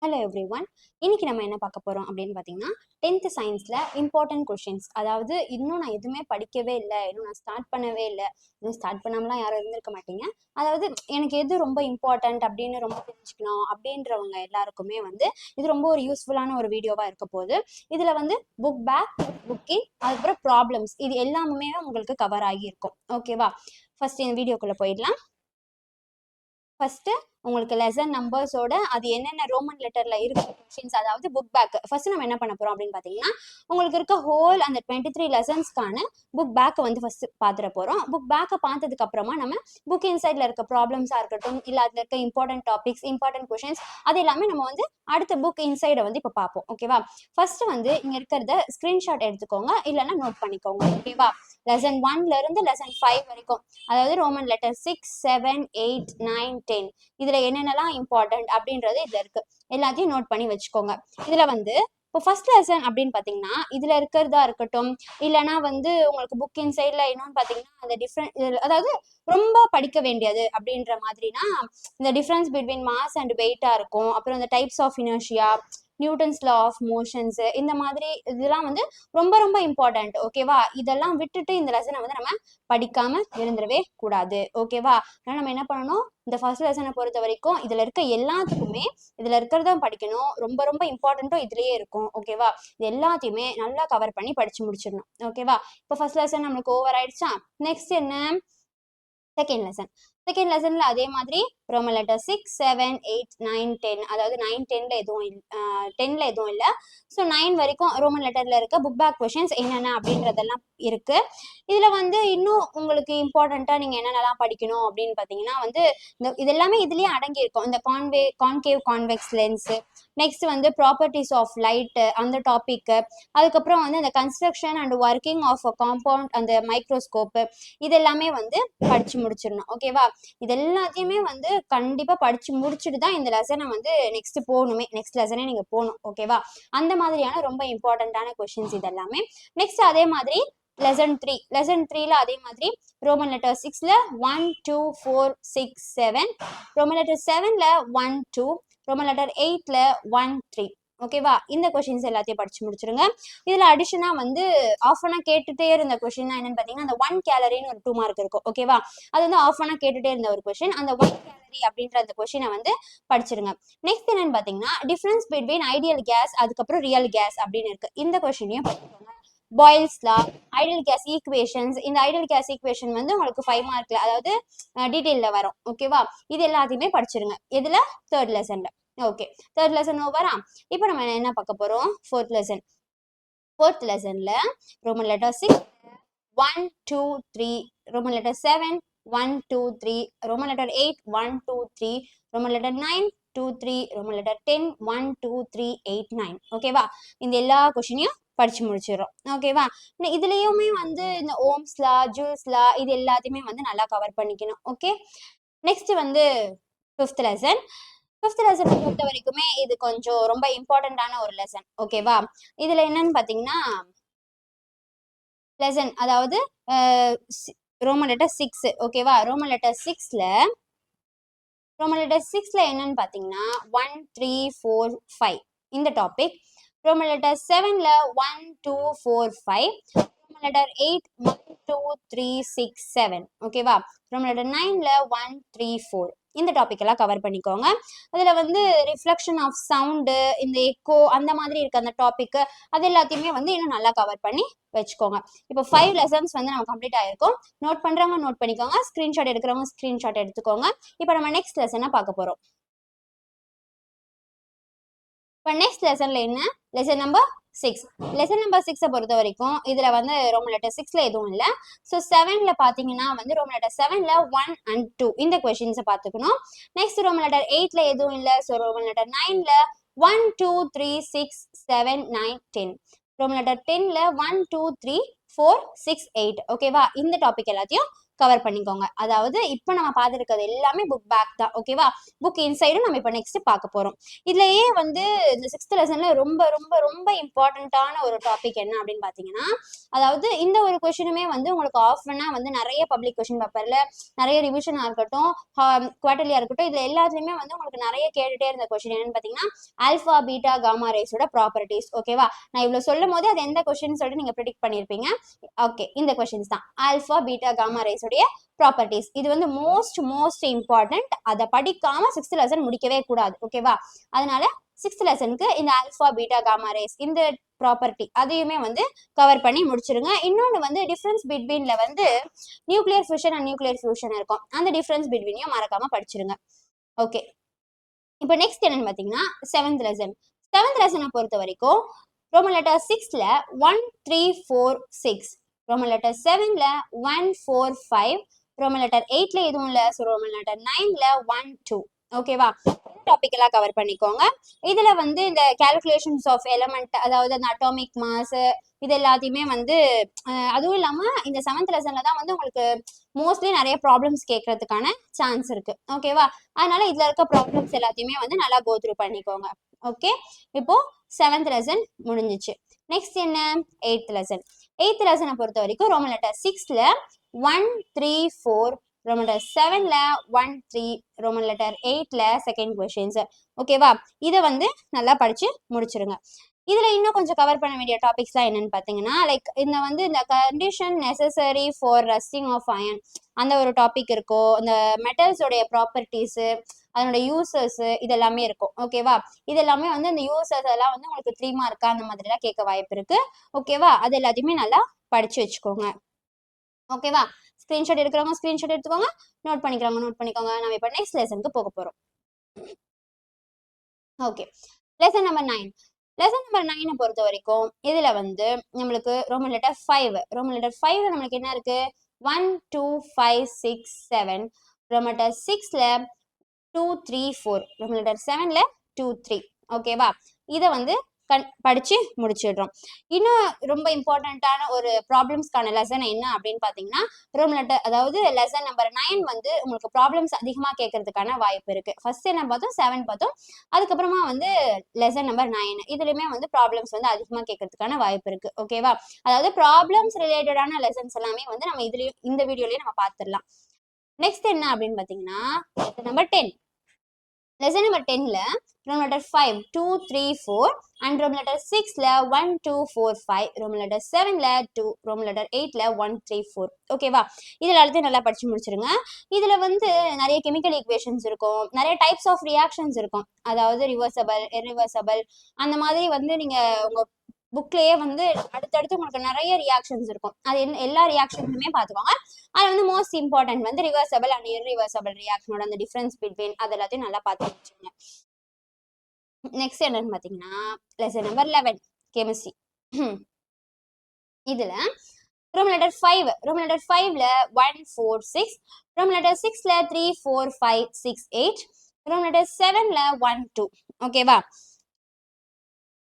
Hello every one. இன்னைக்கு நம்ம என்ன பார்க்க போகிறோம் அப்படின்னு பார்த்தீங்கன்னா 10th சயின்ஸில் இம்பார்ட்டன்ட் கொஷின்ஸ். அதாவது இன்னும் நான் எதுவுமே படிக்கவே இல்லை, இன்னும் நான் ஸ்டார்ட் பண்ணவே இல்லை, இன்னும் ஸ்டார்ட் பண்ணாமலாம் யாரும் இருந்திருக்க மாட்டீங்க. அதாவது எனக்கு எது ரொம்ப இம்பார்ட்டன்ட் அப்படின்னு ரொம்ப தெரிஞ்சுக்கணும் அப்படின்றவங்க எல்லாருக்குமே இது ரொம்ப ஒரு யூஸ்ஃபுல்லான ஒரு வீடியோவாக இருக்க போகுது. இதில் புக் பேக், புக்கிங், அதுக்கப்புறம் ப்ராப்ளம்ஸ், இது எல்லாமே உங்களுக்கு கவர் ஆகியிருக்கும். ஓகேவா? ஃபர்ஸ்ட் இந்த வீடியோக்குள்ளே போயிடலாம். ஃபர்ஸ்ட் உங்களுக்கு லெசன் நம்பர்ஸோட அது என்னென்ன ரோமன் லெட்டர்ல இருக்கு கொஸ்டின்ஸ், அதாவது புக் பேக். ஃபர்ஸ்ட் நம்ம என்ன பண்ண போறோம் அப்படின்னு பாத்தீங்கன்னா, உங்களுக்கு இருக்க ஹோல் அந்த 23 லெசன்ஸ்க்கான புக் பேக் ஃபர்ஸ்ட் பாத்துற போறோம். புக் பேக்கை பார்த்ததுக்கு அப்புறமா நம்ம புக் இன்சைட்ல இருக்க ப்ராப்ளம்ஸா இருக்கட்டும், இல்ல அதுல இருக்க இம்பார்ட்டன்ட் டாபிக்ஸ், இம்பார்ட்டன்ட் கொஸ்டின்ஸ், அது எல்லாமே நம்ம அடுத்த புக் இன்சைடை இப்ப பார்ப்போம். ஓகேவா? ஃபர்ஸ்ட் இங்க இருக்கிறத ஸ்கிரீன்ஷாட் எடுத்துக்கோங்க, இல்லைன்னா நோட் பண்ணிக்கோங்க. ஓகேவா? லெசன் 1ல இருந்து லெசன் 5 வரைக்கும், அதாவது ரோமன் லெட்டர் 6, 7, 8, 9, 10, இதுல என்னென்னலாம் இம்பார்ட்டன்ட் அப்படின்றது இதுல இருக்கு. எல்லாத்தையும் நோட் பண்ணி வச்சுக்கோங்க. இதுல இப்போ ஃபர்ஸ்ட் லெசன் அப்படின்னு பாத்தீங்கன்னா, இதுல இருக்கிறதா இருக்கட்டும், இல்லைன்னா உங்களுக்கு புக் இன்சைட்ல இன்னொன்னு பாத்தீங்கன்னா அந்த டிஃப்ரெண்ட், அதாவது ரொம்ப படிக்க வேண்டியது அப்படின்ற மாதிரினா இந்த டிஃபரன்ஸ் பிட்வீன் மாஸ் அண்ட் வெயிட்டா இருக்கும். அப்புறம் இந்த types of inertia, Newton's law of motions, இந்த மாதிரி இதெல்லாம் ரொம்ப ரொம்ப இம்பார்ட்டன்ட். ஓகேவா? இதெல்லாம் விட்டுட்டு இந்த லெசனை நம்ம படிக்காம இருந்துடவே கூடாது. ஓகேவா? அதனால நம்ம என்ன பண்ணணும், இந்த ஃபர்ஸ்ட் லெசனை பொறுத்த வரைக்கும் இதுல இருக்க எல்லாத்துக்குமே இதுல இருக்கிறத படிக்கணும். ரொம்ப ரொம்ப இம்பார்ட்டன்ட்டும் இதுலயே இருக்கும். ஓகேவா? இது எல்லாத்தையுமே நல்லா கவர் பண்ணி படிச்சு முடிச்சிடணும். ஓகேவா? இப்போ ஃபர்ஸ்ட் லெசன் நம்மளுக்கு ஓவர் ஆயிடுச்சா? நெக்ஸ்ட் என்ன? Second lesson. செகண்ட் லெசன்ல அதே மாதிரி ரோமன் லெட்டர் 6, 7, 8, 9, 10, அதாவது 9, 10ல எதுவும் 10ல எதுவும் இல்லை. ஸோ 9 வரைக்கும் ரோமன் லெட்டர்ல இருக்க புக் பேக் கொஷின்ஸ் என்னென்ன அப்படின்றதெல்லாம் இருக்கு. இதுல இன்னும் உங்களுக்கு இம்பார்ட்டண்டா நீங்க என்னென்னலாம் படிக்கணும் அப்படின்னு பாத்தீங்கன்னா இது எல்லாமே இதுலயே அடங்கி இருக்கும். இந்த concave convex lens, next properties of light, அந்த டாபிக், அதுக்கப்புறம் அந்த construction and working of a compound, அந்த மைக்ரோஸ்கோப், இது எல்லாமே படிச்சு முடிச்சிடணும். ஓகேவா? இது எல்லாத்தையுமே கண்டிப்பா படிச்சு முடிச்சுட்டு தான் இந்த லெசனை நெக்ஸ்ட் போகணுமே, நெக்ஸ்ட் லெசனே நீங்க போகணும். ஓகேவா? அந்த மாதிரியான ரொம்ப இம்பார்ட்டன்டான கொஸ்டின்ஸ் இது எல்லாமே. நெக்ஸ்ட் அதே மாதிரி லெசன் 3. லெசன் 3ல அதே மாதிரி ரோமன் லெட்டர் 6ல 1, 2, 4, 6, 7, ரோமன் லெட்டர் 7ல 1, 2, ரோமன் லெட்டர் 8ல 1, 3. ஓகேவா? இந்த கொஸ்டின்ஸ் எல்லாத்தையும் படிச்சு முடிச்சிருங்க. இதுல அடிஷனா ஆஃப் அனா கேட்டுட்டே இருந்த கொஸ்டின் என்னன்னு பாத்தீங்கன்னா, அந்த 1 கேலரின்னு ஒரு 2 மார்க் இருக்கும். ஓகேவா? அது ஆஃப் அனா கேட்டுட்டே இருந்த ஒரு கொஸ்டின். அந்த 1 கேலரி அப்படின்ற அந்த கொஸ்டினை படிச்சிருங்க. நெக்ஸ்ட் என்னன்னு பாத்தீங்கன்னா, டிஃபரன்ஸ் பிட்வீன் ஐடியல் கேஸ், அதுக்கப்புறம் ரியல் கேஸ் அப்படின்னு இருக்கு. இந்த கொஸ்டினையும் படிச்சுக்கோங்க. பாயில்ஸ் லா, ஐடியல் கேஸ் ஈக்குவேஷன்ஸ், இந்த ஐடியல் கேஸ் ஈக்குவேஷன் உங்களுக்கு 5 மார்க்ல, அதாவது டீடைல்ல வரும். ஓகேவா? இது எல்லாத்தையுமே படிச்சிருங்க. இதுல தேர்ட் லெசன்ல. ஓகே, தேர்ட் லெசன் ஓவரா? இப்போ நம்ம என்ன பார்க்க போறோம்? Fourth lesson. ஃபோர்த் லெசன்ல Roman letter 6, 1, 2, 3, Roman letter 7, 1, 2, 3, Roman letter 8, 1, 2, 3, Roman letter 9, 2, 3, Roman letter 10, 1, 2, 3, 8, 9. ஓகேவா? இந்த எல்லா கொஸ்டினையும் படிச்சு முடிச்சிடும். ஓகேவா? இதுலயுமே இந்த ஓம்ஸ் லா, ஜூல்ஸ் லா, இது எல்லாத்தையுமே நல்லா கவர் பண்ணிக்கணும். Okay, next fifth lesson. Fifth lesson பொறுத்த வரைக்குமே இது கொஞ்சம் ரொம்ப இம்பார்ட்டன்டான ஒரு லெசன். ஓகேவா? இதுல என்னன்னு பாத்தீங்கன்னா, லெசன் அதாவது ரோமன் லெட்டர் 6. ஓகேவா? ரோமன் லெட்டர் 6ல என்னன்னு பாத்தீங்கன்னா 1, 3, 4, 5 இந்த டாபிக். ரோமன் லெட்டர் 7ல 1, 2, 4, 5. Roman letter 8, 1, 2, 3, 6, 7. ஓகேவா? ரோமன் லெட்டர் 9ல 1, 3, 4. இந்த டாபிக் எல்லாம் கவர் பண்ணிக்கோங்க. அதுல ரிஃப்ளெக்ஷன் ஆஃப் சவுண்டு, இந்த எக்கோ, அந்த மாதிரி இருக்க அந்த டாபிக், அது எல்லாத்தையுமே இன்னும் நல்லா கவர் பண்ணி வச்சுக்கோங்க. இப்போ 5 லெசன்ஸ் நம்ம கம்ப்ளீட் ஆயிருக்கும். நோட் பண்றவங்க நோட் பண்ணிக்கோங்க, ஸ்கிரீன்ஷாட் எடுக்கிறவங்க ஸ்கிரீன்ஷாட் எடுத்துக்கோங்க. இப்போ நம்ம நெக்ஸ்ட் லெசனை பார்க்க போறோம். இப்போ நெக்ஸ்ட் லெசன்ல என்ன? Lesson number 6. லெசன் நம்பர் 6 பொறுத்த வரைக்கும் இதுல ரோமன் லெட்டர் 6ல எதுவும் இல்லை. ஸோ 7ல பாத்தீங்கன்னா ரோமன் லெட்டர் 7ல 1 and 2 இந்த கொஸ்டின்ஸை பார்த்துக்கணும். நெக்ஸ்ட் ரோமன் லெட்டர் 8ல எதுவும் இல்லை. ஸோ ரோமன் லெட்டர் 9ல 1, 2, 3, 6, 7, 9, 10. ரோமன் லெட்டர் 10ல 1, 2, 3, 4, 6, 8. ஓகேவா? இந்த டாபிக் எல்லாத்தையும் கவர் பண்ணிக்கோங்க. அதாவது இப்போ நம்ம பார்த்துருக்கிறது எல்லாமே புக் பேக் தான். ஓகேவா? புக் இன்சைடும் நம்ம இப்போ நெக்ஸ்ட் பார்க்க போறோம். இதுலயே வந்து இந்த 6th லெசன்ல ரொம்ப ரொம்ப ரொம்ப இம்பார்ட்டன்டான ஒரு டாபிக் என்ன அப்படின்னு பார்த்தீங்கன்னா, அதாவது இந்த ஒரு கொஸ்டினுமே வந்து உங்களுக்கு ஆஃப்னா வந்து நிறைய பப்ளிக் கொஸ்டின் பேப்பர்ல நிறைய ரிவிஷனா இருக்கட்டும், குவார்டர்லியா இருக்கட்டும், இதுல எல்லாத்துலயுமே வந்து உங்களுக்கு நிறைய கேட்டுட்டே இருந்த கொஸ்டின் என்னன்னு பார்த்தீங்கன்னா, ஆல்பா பீட்டா காமா ரேஸோட ப்ராப்பர்ட்டிஸ். ஓகேவா? நான் இவ்வளவு சொல்லும் போது அது எந்த கொஸ்டின் சொல்லிட்டு நீங்க ப்ரிடிக்ட் பண்ணிருப்பீங்க. ஓகே, இந்த கொஸ்டின்ஸ் தான் ஆல்பா பீட்டா காமா ரேஸோடைய ப்ராப்பர்ட்டிஸ். இது வந்து மோஸ்ட் இம்பார்ட்டன்ட். அதை படிக்காம 6th லெசன் முடிக்கவே கூடாது. ஓகேவா? அதனால 6th லெசனுக்கு இந்த ஆல்பா பீட்டா காமா ரேஸ் இந்த ப்ராப்பர்ட்டி அதையுமே வந்து கவர் பண்ணி முடிச்சிருங்க. இன்னொன்று வந்து டிஃபரன்ஸ் பிட்வீன்ல வந்து nuclear fusion and nuclear fusion இருக்கும். அந்த டிஃபரன்ஸ் பிட்வீனையும் மறக்காம படிச்சிருங்க. ஓகே, இப்போ நெக்ஸ்ட் என்னன்னு பார்த்தீங்கன்னா 7th லெசன். 7th லெசனை பொறுத்த வரைக்கும் ரோமன் லெட்டர் 6ல 1 3 4 6, ரோமன் லெட்டர் 7ல 1 4 5, ரோமன் லெட்டர் 8ல எதுவும் இல்லை. ஸோ ரோமன் லெட்டர் 9ல 1 2. ஓகேவா? டாபிக் எல்லாம் கவர் பண்ணிக்கோங்க. இதுல வந்து இந்த கால்குலேஷன்ஸ் ஆஃப் எலமெண்ட், அதாவது அந்த அட்டாமிக் மாஸ், இது எல்லாத்தையுமே வந்து அதுவும் இல்லாம இந்த 7th லெசன்ல தான் வந்து உங்களுக்கு மோஸ்ட்லி நிறைய ப்ராப்ளம்ஸ் கேட்கறதுக்கான சான்ஸ் இருக்கு. ஓகேவா? அதனால இதுல இருக்க ப்ராப்ளம்ஸ் எல்லாத்தையுமே வந்து நல்லா கோ த்ரூ பண்ணிக்கோங்க. ஓகே, இப்போ 7th லெசன் முடிஞ்சிச்சு. நெக்ஸ்ட் என்ன? 8th lesson. 8th லெசனை பொறுத்த வரைக்கும் ரோமன் லெட்டர் 6ல 1 3 4, ரோமன் லெட்டர் 7ல 1 3, ரோமன் லெட்டர் 8ல செகண்ட் கொஸ்டின்ஸ். ஓகேவா? இதை வந்து நல்லா படிச்சு முடிச்சிருங்க. இதுல இன்னும் கொஞ்சம் கவர் பண்ண வேண்டிய டாபிக்ஸ்லாம் என்னன்னு பார்த்தீங்கன்னா, லைக் இந்த வந்து இந்த condition necessary for rusting of iron அந்த ஒரு டாபிக் இருக்கும். இந்த மெட்டல்ஸோடைய ப்ராப்பர்ட்டிஸ், அதனோட யூசஸ், இதெல்லாமே இருக்கும். ஓகேவா? இது எல்லாமே வந்து இந்த யூசஸ் எல்லாம் வந்து உங்களுக்கு 3 மார்க்கா அந்த மாதிரிலாம் கேட்க வாய்ப்பு இருக்கு. ஓகேவா? அது எல்லாத்தையுமே நல்லா படிச்சு வச்சுக்கோங்க. ஓகேவா? ஸ்கிரீன்ஷாட் எடுக்கிறவங்க ஸ்கிரீன்ஷாட் எடுத்துக்கோங்க, நோட் பண்ணிக்கோங்க. நம்ம இப்போ நெக்ஸ்ட் லெசனுக்கு போக போறோம். Okay, lesson number 9. Lesson number 9 பொறுத்த வரைக்கும் இதுல வந்து நம்மளுக்கு ரோமன் லெட்டர் 5. ரோமன் லெட்டர் 5ல நம்மளுக்கு என்ன இருக்கு? 1 2 5 6 7, ரோமன் லெட்டர் 6ல 2 3 4, ரோமன் லெட்டர் 7ல 2 3. ஓகேவா? இதை வந்து படிச்சு முடிச்சிடுறோம். இன்னும் ரொம்ப இம்பார்ட்டன்டான ஒரு ப்ராப்ளம்ஸ்க்கான லெசன் என்ன அப்படின்னு பார்த்தீங்கன்னா, ரோமன் லெட்டர், அதாவது லெசன் நம்பர் 9 வந்து உங்களுக்கு ப்ராப்ளம்ஸ் அதிகமாக கேட்கறதுக்கான வாய்ப்பு இருக்கு. ஃபர்ஸ்ட் என்ன பார்த்தோம்? 7 பார்த்தோம். அதுக்கப்புறமா வந்து லெசன் நம்பர் 9 இதுலயுமே வந்து ப்ராப்ளம்ஸ் வந்து அதிகமாக கேட்கறதுக்கான வாய்ப்பு இருக்கு. ஓகேவா? அதாவது ப்ராப்ளம்ஸ் ரிலேட்டடான லெசன்ஸ் எல்லாமே வந்து நம்ம இதுலயும் இந்த வீடியோலயே நம்ம பார்த்துடலாம். நெக்ஸ்ட் என்ன அப்படின்னு பார்த்தீங்கன்னா லெசன் நம்பர் 10. லெசன் நம்பர் 10ல Roman letter 5 2 3 4 and Roman letter 6ல 1 2 4 5, ரோமன் லெட்டர் 7ல 2, ரோமன் லெட்டர் 8ல 1 3 4. ஓகேவா? இதில் எல்லாத்தையும் நல்லா படிச்சு முடிச்சிருங்க. இதுல வந்து நிறைய கெமிக்கல் ஈக்குவேஷன்ஸ் இருக்கும், நிறைய டைப்ஸ் ஆஃப் ரியாக்ஷன்ஸ் இருக்கும். அதாவது ரிவர்சபிள், இரிவர்சபிள், அந்த மாதிரி வந்து நீங்க உங்க புக்லயே வந்து அடுத்தடுத்து உங்களுக்கு நிறைய ரியாக்ஷன்ஸ் இருக்கும். அது எல்லா ரியாக்ஷன்ஸுமே பார்த்துக்கோங்க. அது வந்து மோஸ்ட் இம்பார்ட்டன்ட் வந்து ரிவர்சபிள் அண்ட் இர்ரிவர்சபிள் ரியாக்ஷனோட அந்த டிஃபரன்ஸ் பிட்வீன் அது எல்லாத்தையும் நல்லா பார்த்து வச்சுக்கோங்க. நெக்ஸ்ட் என்னன்னு பார்த்தீங்கன்னா லெசன் நம்பர் 11 கெமிஸ்ட்ரி. இதுல ரோமன் லெட்டர் 5. ரோமன் லெட்டர் 5ல 1 4 6, ரோமன் லெட்டர் 6ல 3 4 5 6 8, ரோமன் லெட்டர் 7ல 1 2. ஓகேவா?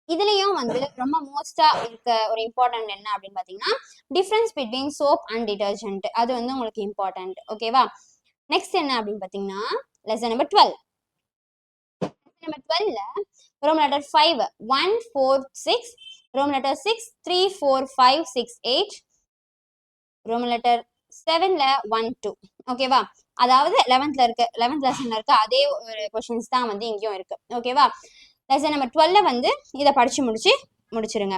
இதுலயும் வந்து ரொம்ப மோஸ்டா இருக்க ஒரு இம்பார்ட்டன்ட் என்ன அப்படின்னு பாத்தீங்கன்னா difference between soap and detergent. அது வந்து உங்களுக்கு இம்பார்ட்டன்ட். ஓகேவா? நெக்ஸ்ட் என்ன அப்படின்னு பாத்தீங்கன்னா லெசன் நம்பர் 12. நம்பர் 12ல Roman letter 5 1 4 6, Roman letter 6 3 4 5 6 8, Roman letter 7ல 1 2. ஓகேவா? அதாவது 11th லெசன்ல இருக்க அதே ஒரு கொஸ்டின்ஸ் தான் வந்து இங்கேயும் இருக்கு. ஓகேவா? லெசன் நம்பர் 12ல வந்து இதை படிச்சு முடிச்சிருங்க.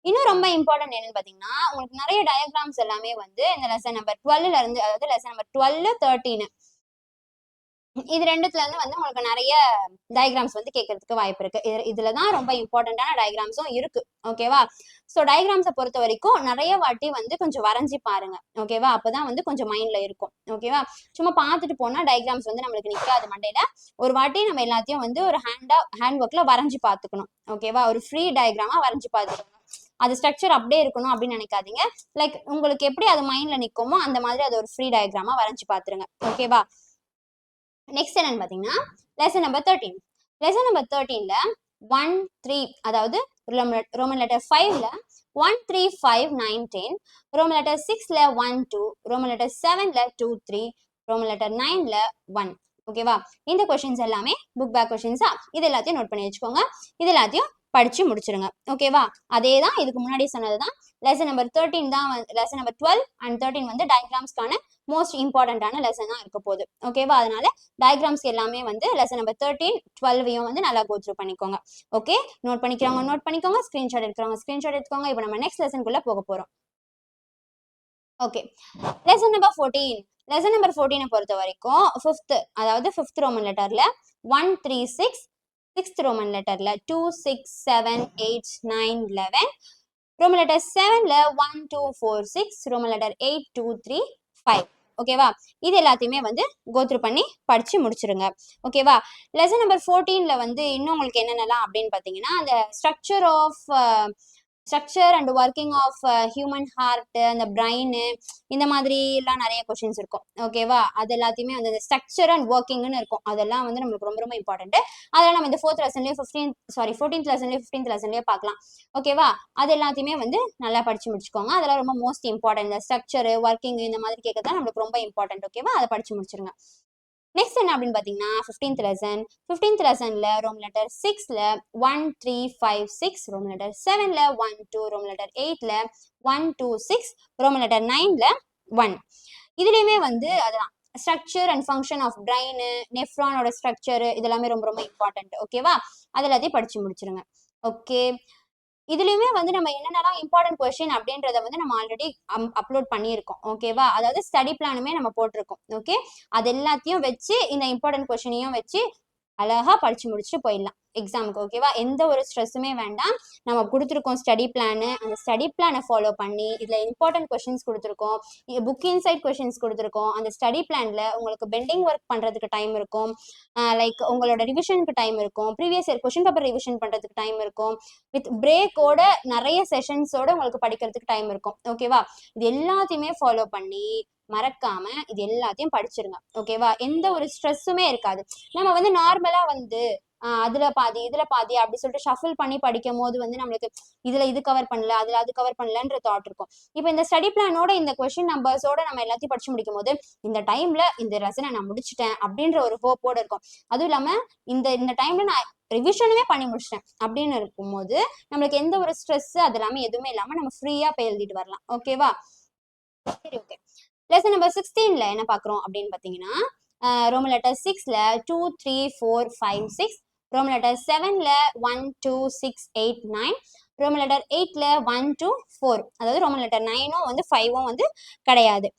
இன்னும் ரொம்ப இம்பார்ட்டன்ட் என்னன்னு பாத்தீங்கன்னா உங்களுக்கு நிறைய டயக்ராம்ஸ் எல்லாமே வந்து இந்த லெசன் நம்பர் 12ல இருந்து, அதாவது லெசன் நம்பர் 12 13 இது ரெண்டுத்துல இருந்து வந்து உங்களுக்கு நிறைய டயக்ராம்ஸ் வந்து கேட்கறதுக்கு வாய்ப்பு இருக்கு. இதுலதான் ரொம்ப இம்பார்ட்டன்டான டயக்ராம்ஸும் இருக்கு. ஓகேவா? ஸோ டயக்ராம்ஸை பொறுத்த வரைக்கும் நிறைய வாட்டி வந்து கொஞ்சம் வரைஞ்சி பாருங்க. ஓகேவா? அப்பதான் வந்து கொஞ்சம் மைண்ட்ல இருக்கும். ஓகேவா? சும்மா பார்த்துட்டு போனா டயக்ராம்ஸ் வந்து நம்மளுக்கு நிக்காது மண்டையில. ஒரு வாட்டி நம்ம எல்லாத்தையும் வந்து ஒரு ஹேண்ட் ஒர்க்ல வரைஞ்சி பார்த்துக்கணும். ஓகேவா? ஒரு ஃப்ரீ டயக்ராமா வரைஞ்சி பார்த்துக்கணும். அது ஸ்ட்ரக்சர் அப்படியே இருக்கணும் அப்படின்னு நினைக்காதீங்க. லைக் உங்களுக்கு எப்படி அது மைண்ட்ல நிக்குமோ அந்த மாதிரி அது ஒரு ஃப்ரீ டயக்ராமா வரைஞ்சி பார்த்துருங்க. ஓகேவா? நெக்ஸ்ட் என்னன்னு பாத்தீங்கன்னா லெசன் நம்பர் 13. லெசன் நம்பர் 13ல 1 3, அதாவது ரோமன் லெட்டர் 5ல 1 3 5 9 10, ரோமன் லெட்டர் 6ல 1 2, ரோமன் லெட்டர் 7ல 2 3, ரோமன் லெட்டர் 9ல 1. ஓகேவா? இந்த கொஸ்டின்ஸ் எல்லாமே புக் பேக் கொஸ்டின்ஸா, இது எல்லாத்தையும் நோட் பண்ணி வச்சுக்கோங்க. இது எல்லாத்தையும் படிச்சு முடிச்சிருங்க. ஓகேவா? அதே தான் இதுக்கு முன்னாடி சொன்னதுதான். லெசன் நம்பர் 13 தான், லெசன் நம்பர் 12 அண்ட் 13 வந்து டயக்ராம்ஸ்க்கான மோஸ்ட் இம்பார்ட்டன்டான லெசன் தான் இருக்க போகுது. ஓகேவா? அதனால டயக்ராம்ஸ் எல்லாமே வந்து லெசன் நம்பர் 13 12 வந்து நல்லா கோ த்ரூ பண்ணிக்கோங்க. ஓகே, நோட் பண்ணிக்கிறவங்க நோட் பண்ணிக்கோங்க, ஸ்கிரீன்ஷாட் எடுக்கிறவங்க ஸ்கிரீன்ஷாட் எடுத்துக்கோங்க. இப்போ நம்ம நெக்ஸ்ட் லெசனுக்குள்ள போக போறோம். Okay, lesson number 14. Lesson number 14 பொறுத்த வரைக்கும் 5th, அதாவது 5th ரோமன் லெட்டர்ல 1 3 6, 6th ரோமன் லெட்டர்ல 2 6 7 8 9 11, ரோமன் லெட்டர் 7ல 1 2 4 6, ரோமன் லெட்டர் 8 2 3 5. ஓகேவா? இது எல்லாத்தையுமே வந்து கோத்ரூ பண்ணி படிச்சு முடிச்சிருங்க. ஓகேவா? லெசன் நம்பர் 14ல வந்து இன்னும் உங்களுக்கு என்னென்னலாம் அப்படின்னு பார்த்தீங்கன்னா, அந்த structure and working of human heart, அந்த பிரைன், இந்த மாதிரி எல்லாம் நிறைய கொஸ்டின்ஸ் இருக்கும். ஓகேவா? அது எல்லாத்தையுமே வந்து ஸ்ட்ரக்சர் அண்ட் ஒர்க்கிங்னு இருக்கும். அதெல்லாம் வந்து நம்மளுக்கு ரொம்ப ரொம்ப இம்பார்ட்டன்ட். அதெல்லாம் நம்ம இந்த 4th லெசன்லயே 14th லெசன்லயே 15th லெசன்லயே பார்க்கலாம். ஓகேவா? அது எல்லாத்தையுமே வந்து நல்லா படிச்சு முடிச்சுக்கோங்க. அதெல்லாம் ரொம்ப மோஸ்ட் இம்பார்ட்டன்ட். இந்த ஸ்ட்ரக்சர், ஒர்க்கிங் இந்த மாதிரி கேட்கறது நம்மளுக்கு ரொம்ப இம்பார்ட்டன்ட். ஓகேவா? அதை படிச்சு முடிச்சிருங்க. நெக்ஸ்ட் என்ன அப்படின்னு பார்த்தீங்கன்னா 15th லெசன். 15th லெசன்ல ரோமன் லெட்டர் 6ல 1 3 5 6, ரோமன் லெட்டர் 7ல 1 2, ரோமன் லெட்டர் 8ல 1 2 6, ரோமன் லெட்டர் 9ல 1. இதுலயுமே வந்து அதான் structure and function of brain, நெஃப்ரானோட ஸ்ட்ரக்சர், இதெல்லாமே ரொம்ப ரொம்ப இம்பார்ட்டன்ட். ஓகேவா? அது எல்லாத்தையும் படிச்சு முடிச்சிருங்க. ஓகே, இதுலயுமே வந்து நம்ம என்னென்னலாம் இம்பார்ட்டன்ட் கொஸ்டின் அப்படின்றத வந்து நம்ம ஆல்ரெடி அப்லோட் பண்ணியிருக்கோம். ஓகேவா? அதாவது ஸ்டடி பிளானுமே நம்ம போட்டிருக்கோம். ஓகே, அது எல்லாத்தையும் வச்சு இந்த இம்பார்ட்டன்ட் கொஸ்டினையும் வச்சு அழகா படிச்சு முடிச்சுட்டு போயிடலாம் எக்ஸாமுக்கு. ஓகேவா? எந்த ஒரு ஸ்ட்ரெஸ்ஸுமே வேண்டாம். நம்ம கொடுத்துருக்கோம் ஸ்டடி பிளானு, அந்த ஸ்டடி பிளானை ஃபாலோ பண்ணி இதுல இம்பார்ட்டன்ட் கொஸ்டின்ஸ் கொடுத்துருக்கோம், புக் இன்சைட் கொஸ்டின்ஸ் கொடுத்துருக்கோம். அந்த ஸ்டடி பிளான்ல உங்களுக்கு பெண்டிங் ஒர்க் பண்றதுக்கு டைம் இருக்கும், லைக் உங்களோட ரிவிஷனுக்கு டைம் இருக்கும், previous year question paper revision பண்றதுக்கு டைம் இருக்கும், வித் பிரேக்கோட நிறைய செஷன்ஸோட உங்களுக்கு படிக்கிறதுக்கு டைம் இருக்கும். ஓகேவா? இது எல்லாத்தையுமே ஃபாலோ பண்ணி மறக்காம இது எல்லாத்தையும் படிச்சிருங்க. ஓகேவா? எந்த ஒரு ஸ்ட்ரெஸ்ஸுமே இருக்காது. நம்ம வந்து நார்மலா வந்து அதுல பாதி இதுல பாதி அப்படி சொல்லிட்டு ஷஃபிள் பண்ணி படிக்கும் போது வந்து நம்மளுக்கு இதுல இது கவர் பண்ணல, அதுல அது கவர் பண்ணலன்ற தாட் இருக்கும். இப்போ இந்த ஸ்டடி பிளானோட இந்த கொஸ்டின் நம்பர்ஸோட நம்ம எல்லாத்தையும் படிச்சு முடிக்கும் போது இந்த டைம்ல இந்த லெசனை நான் முடிச்சிட்டேன் அப்படின்ற ஒரு ஹோப்போட இருக்கும். அதுவும் இல்லாம இந்த டைம்ல நான் ரிவிஷனுமே பண்ணி முடிச்சிட்டேன் அப்படின்னு இருக்கும்போது நம்மளுக்கு எந்த ஒரு ஸ்ட்ரெஸ் அது எல்லாமே எதுவுமே இல்லாம நம்ம ஃப்ரீயா போய் எழுதிட்டு வரலாம். ஓகேவா? சரி, ஓகே. லெசன் நம்பர் 16ல என்ன பாக்குறோம் அப்படின்னு பாத்தீங்கன்னா, ரோமன் லெட்டர் 6ல 2 3 4 5 6, ரோமன் லெட்டர் 7ல 1 2 6 8 9, ரோமன் லெட்டர் 8ல 1 2 4. அதாவது ரோமன் லெட்டர் 9ம் வந்து 5ம் வந்து கிடையாது.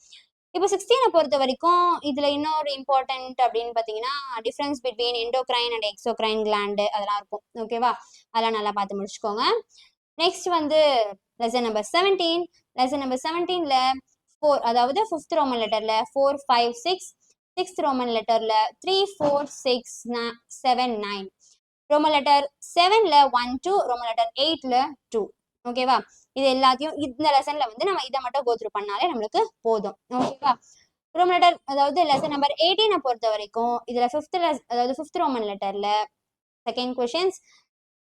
இப்போ 16 பொறுத்த வரைக்கும் இதுல இன்னொரு இம்பார்ட்டன்ட் அப்படின்னு பாத்தீங்கன்னா difference between endocrine and exocrine gland அதெல்லாம் இருக்கும். ஓகேவா? அதெல்லாம் நல்லா பார்த்து முடிச்சுக்கோங்க. நெக்ஸ்ட் வந்து லெசன் நம்பர் 17. லெசன் நம்பர் 17ல 4, அதாவது 5th ரோமன் லெட்டர்ல 4 5 6, 6th ரோமன் லெட்டர்ல 3 4 6 7 9, ரோமன் லெட்டர் 7ல 1 2, ரோமன் லெட்டர் 8ல 2. ஓகேவா? இது எல்லாத்தையும் இந்த லெசன்ல வந்து நம்ம இதை மட்டும் கோத்ரூ பண்ணாலே நம்மளுக்கு போதும். ஓகேவா? ரோமன் லெட்டர், அதாவது லெசன் நம்பர் 18 பொறுத்த வரைக்கும் இதுல 5th ரோமன் லெட்டர்ல செகண்ட் கொஸ்டின்ஸ்,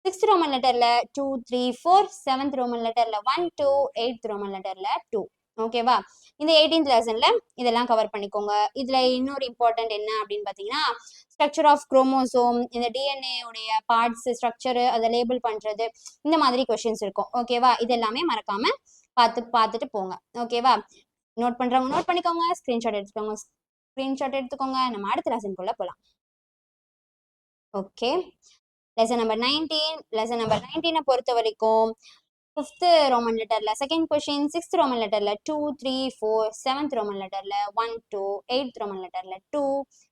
6th ரோமன் லெட்டர்ல 2 3 4, 7th ரோமன் லெட்டர்ல 1 2, 8th ரோமன் லெட்டர்ல 2. ஓகேவா? இந்த 18th லெசன்ல இதெல்லாம் கவர் பண்ணிக்கோங்க. இதுல இன்னொரு இம்பார்ட்டன்ட் என்ன அப்படின்னு பாத்தீங்கன்னா ஸ்ட்ரக்சர் ஆஃப் குரோமோசோம், இந்த டிஎன்ஏ உடைய பார்ட்ஸ் ஸ்ட்ரக்சர், அதை லேபிள் பண்றது, இந்த மாதிரி கொஸ்டின்ஸ் இருக்கும். ஓகேவா? இது எல்லாமே மறக்காம பார்த்துட்டு போங்க. ஓகேவா? நோட் பண்றவங்க நோட் பண்ணிக்கோங்க, ஸ்கிரீன்ஷாட் எடுத்துக்கோங்க. நம்ம அடுத்த லெசனுக்குள்ள போலாம். Okay, lesson number 19. Lesson number 19 பொறுத்த வரைக்கும் 5th ரோமன் லெட்டர்ல செகண்ட் கொஸ்டின், 6th ரோமன் லெட்டர்ல 2 3 4, 7th ரோமன் லெட்டர்ல 1 2, 8th ரோமன் லெட்டர்ல 2,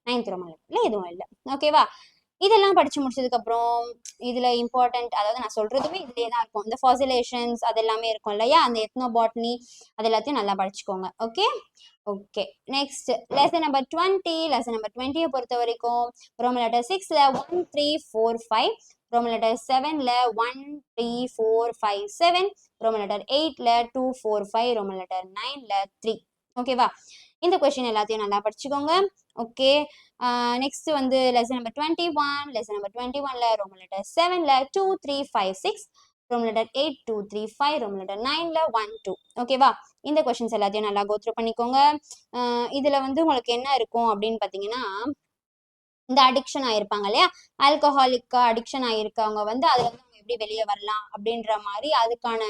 9th ரோமன் லெட்டர்ல எதுவும் இல்லை. ஓகேவா? இதெல்லாம் படிச்சு முடிச்சதுக்கு அப்புறம் இதுல இம்பார்ட்டன்ட், அதாவது நான் சொல்றதுமே இதுலயே தான் இருக்கும், இந்த ஃபாசிலேஷன்ஸ் அது எல்லாமே இருக்கும் இல்லையா, அந்த எத்னோபாட்னி அது எல்லாத்தையும் நல்லா படிச்சுக்கோங்க. Okay okay, next lesson number 20. Lesson number 20 பொறுத்த வரைக்கும் ரோமன் லெட்டர் 6ல 1 3 4 5, ரோமன் லெட்டர் 7ல 1 3 4 5 7, ரோமன் லெட்டர் 8ல 2 4 5, ரோமன் லெட்டர் 9ல 3. ஓகேவா? இந்த கொஸ்டின் எல்லாத்தையும் நல்லா படிச்சுக்கோங்க. ஓகே, நெக்ஸ்ட் வந்து லெசன் நம்பர் 21. லெசன் நம்பர் 21ல ரோமன் லெட்டர் 7ல 2 3 5 6, ரோம் லெட்டர் 8 2 3 5 ரோம் லெட்டர் 9ல 1 2. ஓகேவா? இந்த கொஸ்டின்ஸ் எல்லாத்தையும் நல்லா கோத்ரூ பண்ணிக்கோங்க. இதுல வந்து உங்களுக்கு என்ன இருக்கும் அப்படின்னு பாத்தீங்கன்னா, இந்த அடிக்ஷன் ஆயிருப்பாங்க இல்லையா, ஆல்கஹாலிக் அடிக்ஷன் ஆயிருக்கவங்க வந்து அதுல வந்து அவங்க எப்படி வெளியே வரலாம் அப்படின்ற மாதிரி அதுக்கான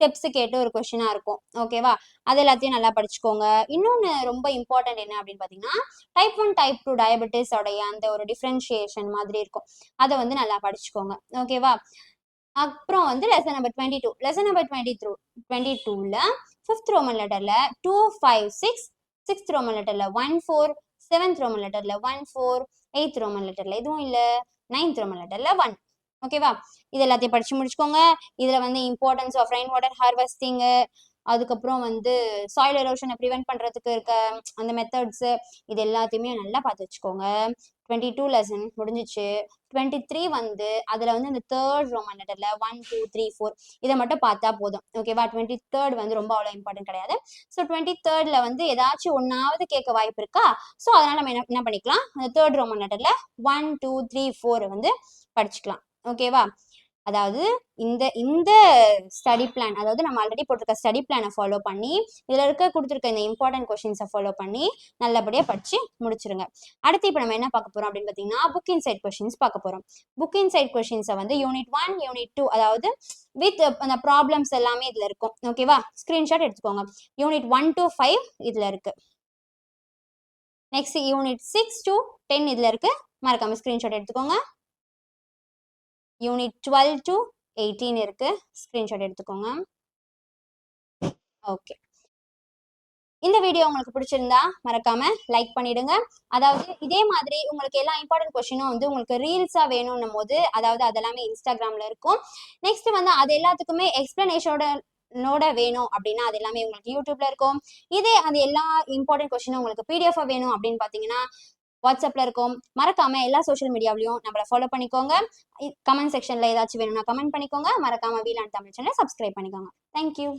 ஸ்டெப்ஸ் கேட்டு ஒரு கொஸ்டினா இருக்கும். ஓகேவா? அது எல்லாத்தையும் நல்லா படிச்சுக்கோங்க. இன்னொன்னு ரொம்ப இம்பார்ட்டன்ட் என்ன அப்படின்னு பாத்தீங்கன்னா, டைப் 1 டைப் 2 டயபெட்டிஸ் உடைய அந்த ஒரு டிஃபரன்ஷியேஷன் மாதிரி இருக்கும். அதை வந்து நல்லா படிச்சுக்கோங்க. ஓகேவா? அப்புறம் வந்து லெசன் நம்பர் 22. லெசன் நம்பர் 22ல 5th ரோமன் லெட்டர்ல 2 5 6, 6th ரோமன் லெட்டர்ல 1 4, 7th ரோமன் லெட்டர்ல 1 4, 8th ரோமன் லெட்டர்ல எதுவும் இல்ல, 9th ரோமன் லெட்டர்ல 1. ஓகேவா? இது எல்லாத்தையும் படிச்சு முடிச்சுக்கோங்க. இதுல வந்து importance of rain water harvesting, அதுக்கப்புறம் வந்து சாயில் எரோஷனை ப்ரிவென்ட் பண்றதுக்கு இருக்க அந்த மெத்தட்ஸ், இது எல்லாத்தையுமே நல்லா பார்த்து வச்சுக்கோங்க. 22 லெசன் முடிஞ்சிச்சு. 23 வந்து அதுல வந்து இந்த 3rd ரோமன் லெட்டர்ல 1 2 3 4 இதை மட்டும் பார்த்தா போதும். ஓகேவா? 23rd வந்து ரொம்ப அவ்வளோ இம்பார்ட்டன்ட் கிடையாது. ஸோ 23rdல வந்து ஏதாச்சும் ஒன்னாவது கேட்க வாய்ப்பு இருக்கா? ஸோ அதனால நம்ம என்ன பண்ணிக்கலாம், அந்த 3rd ரோமன் லெட்டர்ல 1 2 3 4 வந்து படிச்சுக்கலாம். ஓகேவா? அதாவது இந்த இந்த ஸ்டடி பிளான், அதாவது நம்ம ஆல்ரெடி போட்டிருக்க ஸ்டடி பிளானை ஃபாலோ பண்ணி இதுல இருக்க கொடுத்துருக்க இந்த இம்பார்ட்டன்ட் கொஸ்டின்ஸை ஃபாலோ பண்ணி நல்லபடியா படிச்சு முடிச்சிருங்க. அடுத்து இப்போ நம்ம என்ன பார்க்க போறோம் அப்படின்னு பார்த்தீங்கன்னா, புக் இன்சைட் கொஸ்டின்ஸ் பார்க்க போறோம். புக் இன்சைட் கொஸ்டின்ஸை வந்து யூனிட் 1 யூனிட் 2 அதாவது வித் அந்த ப்ராப்ளம்ஸ் எல்லாமே இதுல இருக்கும். ஓகேவா? ஸ்கிரீன்ஷாட் எடுத்துக்கோங்க. யூனிட் 1 to 5 இதுல இருக்கு. நெக்ஸ்ட் யூனிட் 6 to 10 இதுல இருக்கு. மறக்காம ஸ்கிரீன்ஷாட் எடுத்துக்கோங்க. யூனிட் 12 to 18 இருக்கு. ஸ்கிரீன்ஷாட் எடுத்துக்கோங்க. ஓகே. இந்த வீடியோ உங்களுக்கு பிடிச்சிருந்தா மறக்காம லைக் பண்ணிடுங்க. அதாவது இதே மாதிரி உங்களுக்கு எல்லா இம்பார்ட்டன்ட் கொஸ்டினும் வந்து உங்களுக்கு ரீல்ஸா வேணும்னும் போது, அதாவது அதெல்லாமே இன்ஸ்டாகிராம்ல இருக்கும். நெக்ஸ்ட் வந்து அது எல்லாத்துக்குமே எக்ஸ்பிளனேஷனோட வேணும் அப்படின்னா அது எல்லாமே உங்களுக்கு யூடியூப்ல இருக்கும். இதே அது எல்லா இம்பார்ட்டன்ட் கொஸ்டினும் உங்களுக்கு பிடிஎஃப் வேணும் அப்படின்னு பாத்தீங்கன்னா வாட்ஸ்அப்ல இருக்கும். மறக்காம எல்லா சோஷியல் மீடியாவிலையும் நம்மள ஃபாலோ பண்ணிக்கோங்க. கமெண்ட் செக்ஷன்ல ஏதாச்சும் வேணும்னா கமெண்ட் பண்ணிக்கோங்க. மறக்காம வீலான் தமிழ் சேனலை சப்ஸ்கிரைப் பண்ணிக்கோங்க. தேங்க்யூ.